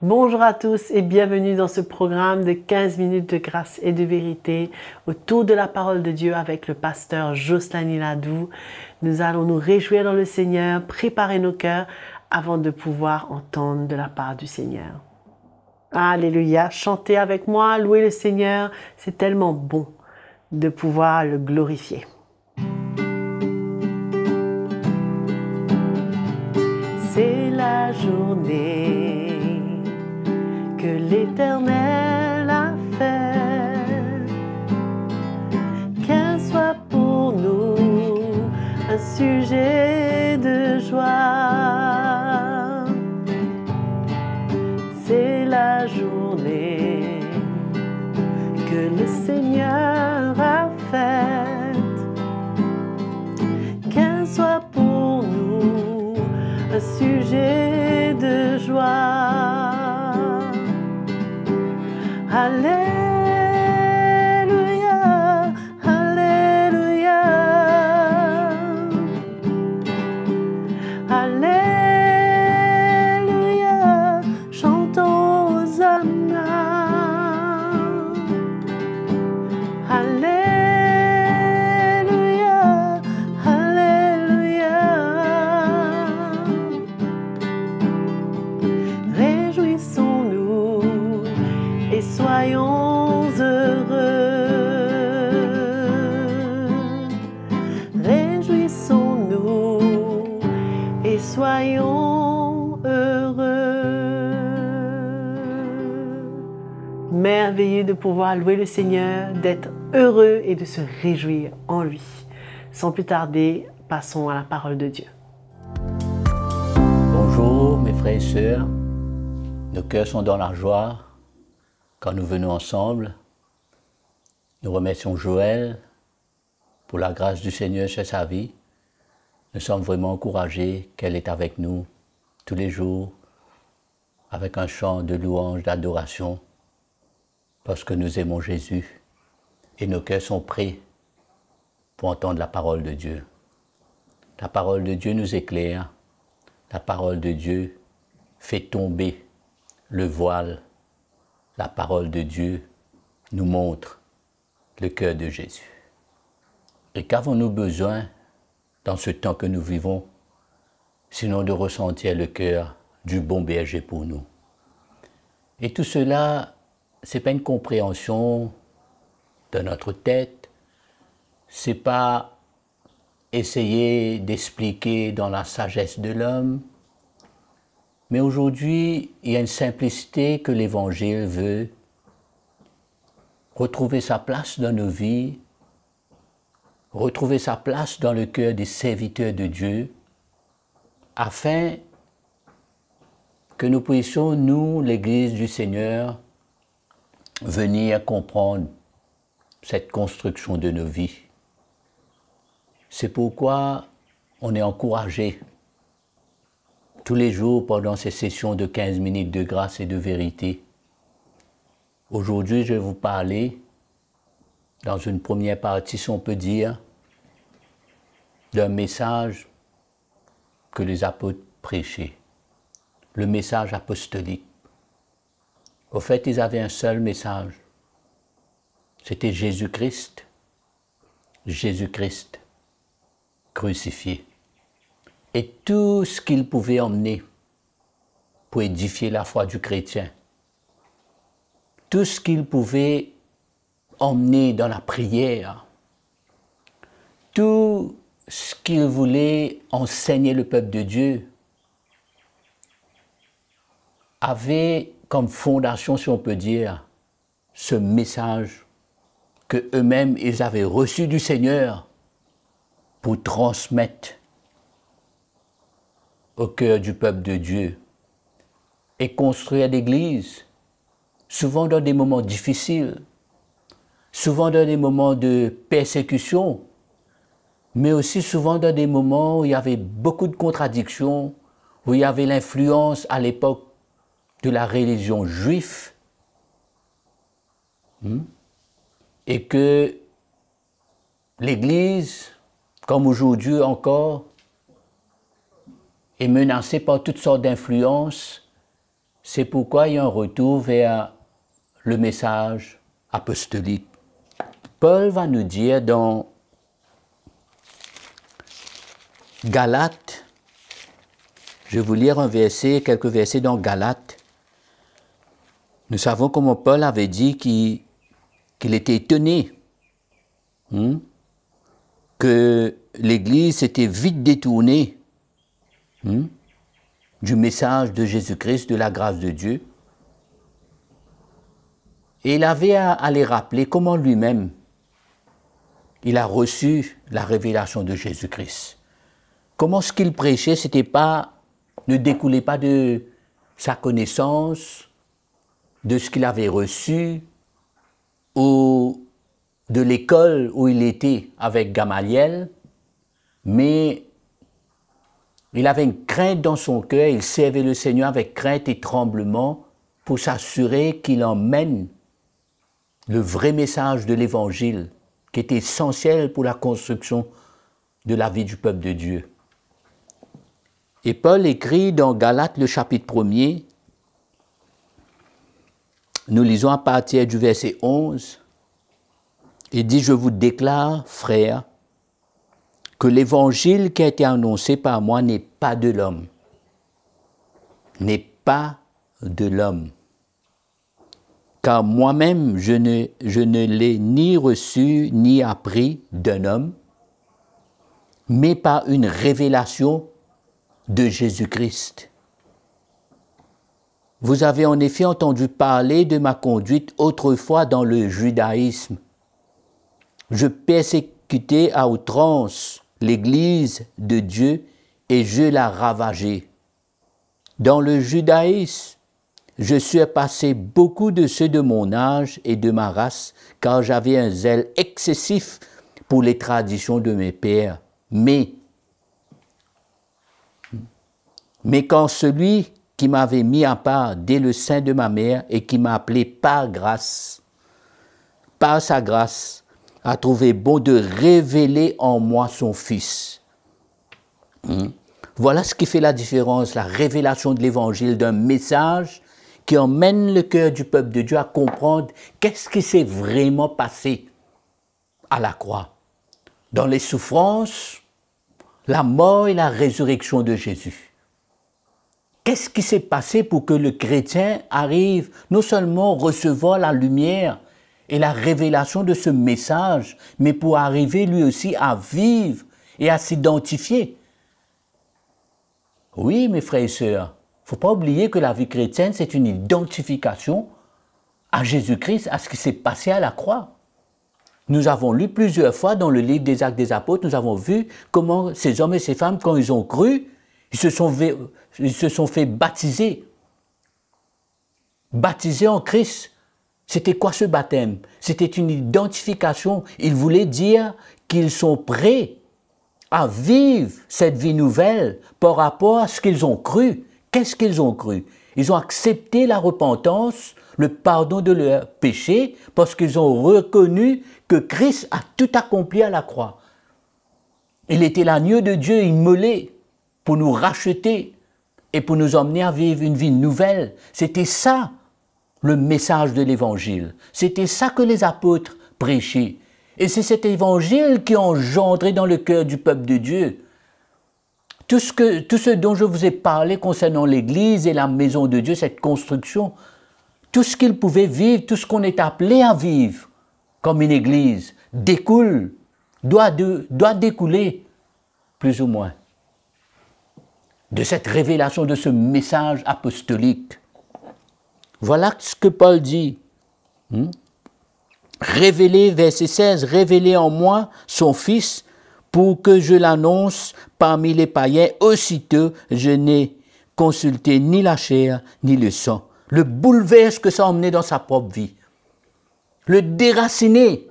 Bonjour à tous et bienvenue dans ce programme de 15 minutes de grâce et de vérité autour de la parole de Dieu avec le pasteur Jocelyn Niladou. Nous allons nous réjouir dans le Seigneur, préparer nos cœurs avant de pouvoir entendre de la part du Seigneur. Alléluia, chantez avec moi, louez le Seigneur, c'est tellement bon de pouvoir le glorifier. C'est la journée que l'Éternel a fait, qu'elle soit pour nous un sujet de joie. C'est la journée que le Seigneur a faite, qu'elle soit pour nous un sujet de joie. Alléluia, Alléluia, Alléluia, chantons Hosanna. Alléluia, Alléluia, réjouissons-nous et soyons heureux. Réjouissons-nous et soyons heureux. Merveilleux de pouvoir louer le Seigneur, d'être heureux et de se réjouir en lui. Sans plus tarder, passons à la parole de Dieu. Bonjour mes frères et sœurs, nos cœurs sont dans la joie quand nous venons ensemble. Nous remercions Joël pour la grâce du Seigneur sur sa vie. Nous sommes vraiment encouragés qu'elle est avec nous tous les jours avec un chant de louange, d'adoration parce que nous aimons Jésus et nos cœurs sont prêts pour entendre la parole de Dieu. La parole de Dieu nous éclaire, la parole de Dieu fait tomber le voile. La parole de Dieu nous montre le cœur de Jésus. Et qu'avons-nous besoin dans ce temps que nous vivons, sinon de ressentir le cœur du bon berger pour nous? Et tout cela, ce n'est pas une compréhension de notre tête, ce n'est pas essayer d'expliquer dans la sagesse de l'homme, mais aujourd'hui, il y a une simplicité que l'Évangile veut retrouver sa place dans nos vies, retrouver sa place dans le cœur des serviteurs de Dieu, afin que nous puissions, nous, l'Église du Seigneur, venir comprendre cette construction de nos vies. C'est pourquoi on est encouragé tous les jours pendant ces sessions de 15 minutes de grâce et de vérité. Aujourd'hui, je vais vous parler, dans une première partie, si on peut dire, d'un message que les apôtres prêchaient, le message apostolique. Au fait, ils avaient un seul message, c'était Jésus-Christ, Jésus-Christ crucifié. Et tout ce qu'il pouvait emmener pour édifier la foi du chrétien, tout ce qu'il pouvait emmener dans la prière, tout ce qu'il voulait enseigner le peuple de Dieu, avait comme fondation, si on peut dire, ce message que eux-mêmes ils avaient reçu du Seigneur pour transmettre au cœur du peuple de Dieu et construire l'Église, souvent dans des moments difficiles, souvent dans des moments de persécution, mais aussi souvent dans des moments où il y avait beaucoup de contradictions, où il y avait l'influence à l'époque de la religion juive, et que l'Église, comme aujourd'hui encore, est menacée par toutes sortes d'influences, C'est pourquoi il y a un retour vers le message apostolique. Paul va nous dire dans Galates, je vais vous lire quelques versets dans Galates. Nous savons comment Paul avait dit qu'il était étonné que l'Église s'était vite détournée du message de Jésus-Christ, de la grâce de Dieu. Et il avait à les rappeler comment lui-même, il a reçu la révélation de Jésus-Christ. Comment ce qu'il prêchait, ne découlait pas de sa connaissance, de ce qu'il avait reçu, ou de l'école où il était avec Gamaliel, mais il avait une crainte dans son cœur, il servait le Seigneur avec crainte et tremblement pour s'assurer qu'il emmène le vrai message de l'Évangile, qui est essentiel pour la construction de la vie du peuple de Dieu. Et Paul écrit dans Galates, le chapitre 1er, nous lisons à partir du verset 11, il dit « Je vous déclare, frères, que l'évangile qui a été annoncé par moi n'est pas de l'homme. N'est pas de l'homme. Car moi-même, je ne l'ai ni reçu ni appris d'un homme, mais par une révélation de Jésus-Christ. Vous avez en effet entendu parler de ma conduite autrefois dans le judaïsme. Je persécutais à outrance l'Église de Dieu et je la ravageais. Dans le judaïsme, je surpassais beaucoup de ceux de mon âge et de ma race, car j'avais un zèle excessif pour les traditions de mes pères. Mais quand celui qui m'avait mis à part dès le sein de ma mère et qui m'a appelé par sa grâce, a trouvé bon de révéler en moi son Fils. Voilà ce qui fait la différence, la révélation de l'Évangile, d'un message qui emmène le cœur du peuple de Dieu à comprendre qu'est-ce qui s'est vraiment passé à la croix. Dans les souffrances, la mort et la résurrection de Jésus. Qu'est-ce qui s'est passé pour que le chrétien arrive non seulement à recevoir la lumière et la révélation de ce message, mais pour arriver lui aussi à vivre et à s'identifier. Oui, mes frères et sœurs, il ne faut pas oublier que la vie chrétienne, c'est une identification à Jésus-Christ, à ce qui s'est passé à la croix. Nous avons lu plusieurs fois dans le livre des Actes des Apôtres, nous avons vu comment ces hommes et ces femmes, quand ils ont cru, ils se sont fait baptiser. Baptiser en Christ. C'était quoi ce baptême? C'était une identification. Il voulait dire qu'ils sont prêts à vivre cette vie nouvelle par rapport à ce qu'ils ont cru. Qu'est-ce qu'ils ont cru? Ils ont accepté la repentance, le pardon de leurs péchés, parce qu'ils ont reconnu que Christ a tout accompli à la croix. Il était l'agneau de Dieu immolé pour nous racheter et pour nous emmener à vivre une vie nouvelle. C'était ça, le message de l'Évangile. C'était ça que les apôtres prêchaient. Et c'est cet Évangile qui a engendré dans le cœur du peuple de Dieu tout ce dont je vous ai parlé concernant l'Église et la maison de Dieu, cette construction, tout ce qu'ils pouvaient vivre, tout ce qu'on est appelé à vivre comme une Église, doit découler, plus ou moins, de cette révélation, de ce message apostolique. Voilà ce que Paul dit. Révéler, verset 16, révéler en moi son Fils pour que je l'annonce parmi les païens. Aussitôt, je n'ai consulté ni la chair ni le sang. Le bouleverse que ça a emmené dans sa propre vie. Le déraciner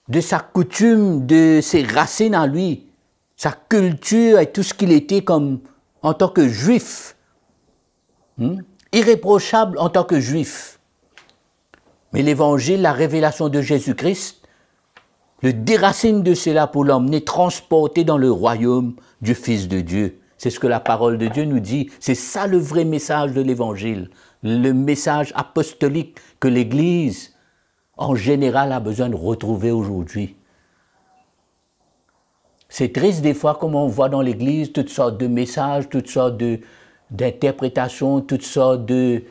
de sa coutume, de ses racines en lui, sa culture et tout ce qu'il était comme en tant que juif. Irréprochable en tant que juif. Mais l'Évangile, la révélation de Jésus-Christ, le déracine de cela pour l'emmener transporter dans le royaume du Fils de Dieu, C'est ce que la parole de Dieu nous dit. C'est ça le vrai message de l'Évangile. Le message apostolique que l'Église, en général, a besoin de retrouver aujourd'hui. C'est triste des fois comme on voit dans l'Église toutes sortes de messages, toutes sortes d'interprétations, toutes sortes de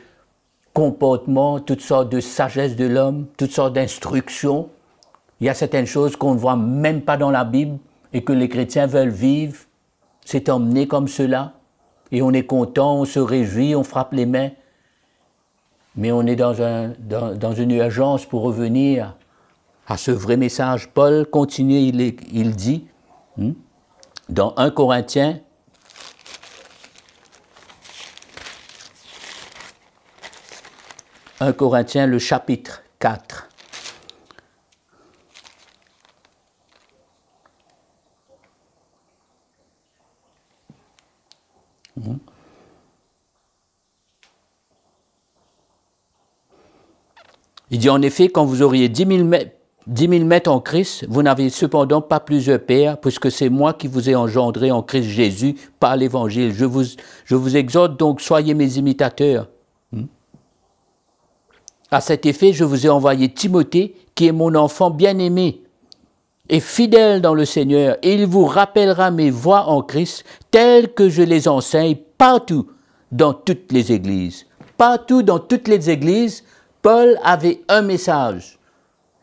comportements, toutes sortes de sagesse de l'homme, toutes sortes d'instructions. Il y a certaines choses qu'on ne voit même pas dans la Bible et que les chrétiens veulent vivre. C'est emmené comme cela. Et on est content, on se réjouit, on frappe les mains. Mais on est dans une urgence pour revenir à ce vrai message. Paul continue, il dit, dans 1 Corinthiens, le chapitre 4. Il dit en effet, quand vous auriez 10 000 maîtres en Christ, vous n'avez cependant pas plusieurs pères, puisque c'est moi qui vous ai engendré en Christ Jésus par l'Évangile. Je vous exhorte donc, soyez mes imitateurs. À cet effet, je vous ai envoyé Timothée, qui est mon enfant bien-aimé et fidèle dans le Seigneur, et il vous rappellera mes voies en Christ, telles que je les enseigne partout dans toutes les églises. Partout dans toutes les églises, Paul avait un message,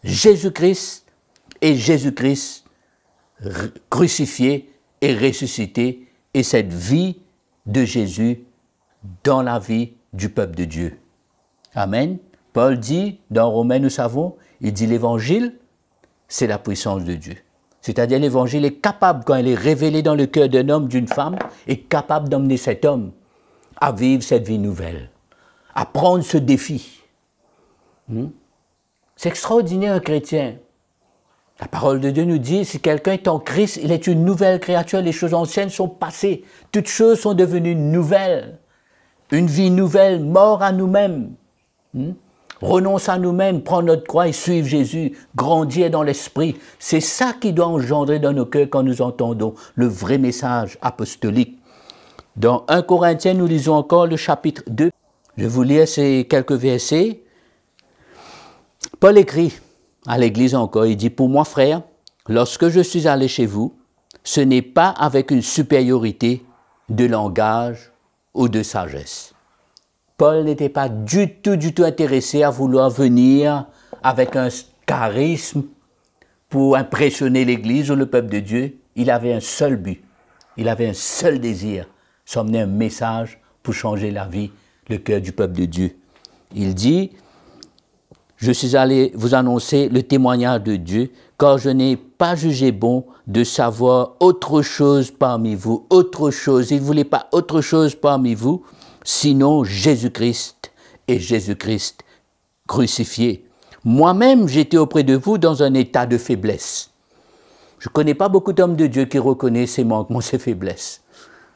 Jésus-Christ et Jésus-Christ crucifié et ressuscité, et cette vie de Jésus dans la vie du peuple de Dieu. Amen. Paul dit, dans Romains nous savons, il dit l'évangile, c'est la puissance de Dieu. C'est-à-dire l'évangile est capable, quand il est révélé dans le cœur d'un homme, d'une femme, est capable d'emmener cet homme à vivre cette vie nouvelle, à prendre ce défi. C'est extraordinaire un chrétien. La parole de Dieu nous dit, si quelqu'un est en Christ, il est une nouvelle créature, les choses anciennes sont passées, toutes choses sont devenues nouvelles. Une vie nouvelle, mort à nous-mêmes. Renonce à nous-mêmes, prendre notre croix et suivre Jésus, grandir dans l'esprit. C'est ça qui doit engendrer dans nos cœurs quand nous entendons le vrai message apostolique. Dans 1 Corinthiens, nous lisons encore le chapitre 2. Je vais vous lire ces quelques versets. Paul écrit à l'Église encore, il dit « Pour moi, frère, lorsque je suis allé chez vous, ce n'est pas avec une supériorité de langage ou de sagesse. » Paul n'était pas du tout intéressé à vouloir venir avec un charisme pour impressionner l'Église ou le peuple de Dieu. Il avait un seul but, il avait un seul désir, s'emmener un message pour changer la vie, le cœur du peuple de Dieu. Il dit « Je suis allé vous annoncer le témoignage de Dieu, car je n'ai pas jugé bon de savoir autre chose parmi vous. » Autre chose, il ne voulait pas autre chose parmi vous, sinon Jésus-Christ et Jésus-Christ crucifié. Moi-même, j'étais auprès de vous dans un état de faiblesse. Je ne connais pas beaucoup d'hommes de Dieu qui reconnaissent ses manquements, ses faiblesses.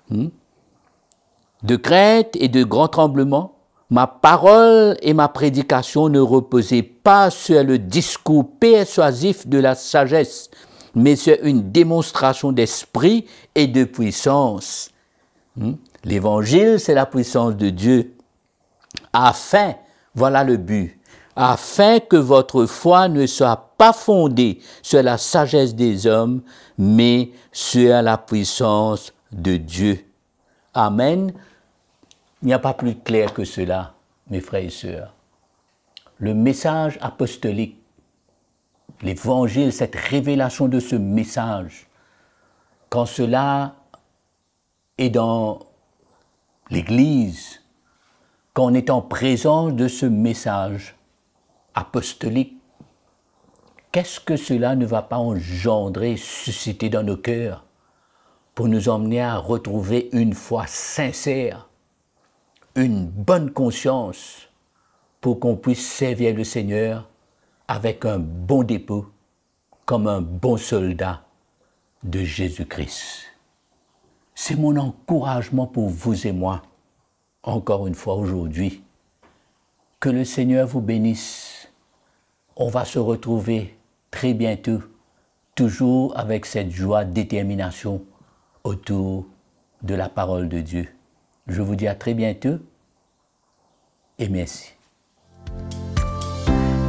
De crainte et de grands tremblements, ma parole et ma prédication ne reposaient pas sur le discours persuasif de la sagesse, mais sur une démonstration d'esprit et de puissance. L'évangile, c'est la puissance de Dieu. Afin, voilà le but, afin que votre foi ne soit pas fondée sur la sagesse des hommes, mais sur la puissance de Dieu. Amen. Il n'y a pas plus clair que cela, mes frères et sœurs. Le message apostolique, l'évangile, cette révélation de ce message, quand cela est dans l'Église, quand on est en présence de ce message apostolique, qu'est-ce que cela ne va pas engendrer, susciter dans nos cœurs pour nous emmener à retrouver une foi sincère, une bonne conscience pour qu'on puisse servir le Seigneur avec un bon dépôt, comme un bon soldat de Jésus-Christ. C'est mon encouragement pour vous et moi, encore une fois aujourd'hui. Que le Seigneur vous bénisse. On va se retrouver très bientôt, toujours avec cette joie, détermination autour de la parole de Dieu. Je vous dis à très bientôt et merci.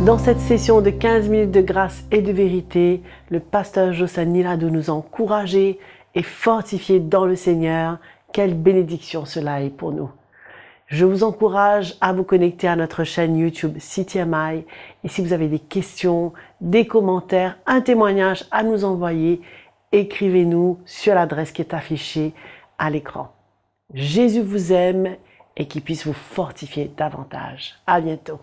Dans cette session de 15 minutes de grâce et de vérité, le pasteur Joslan Niladou nous a encouragés et fortifiés dans le Seigneur. Quelle bénédiction cela est pour nous. Je vous encourage à vous connecter à notre chaîne YouTube CTMI. Et si vous avez des questions, des commentaires, un témoignage à nous envoyer, écrivez-nous sur l'adresse qui est affichée à l'écran. Jésus vous aime et qu'il puisse vous fortifier davantage. À bientôt.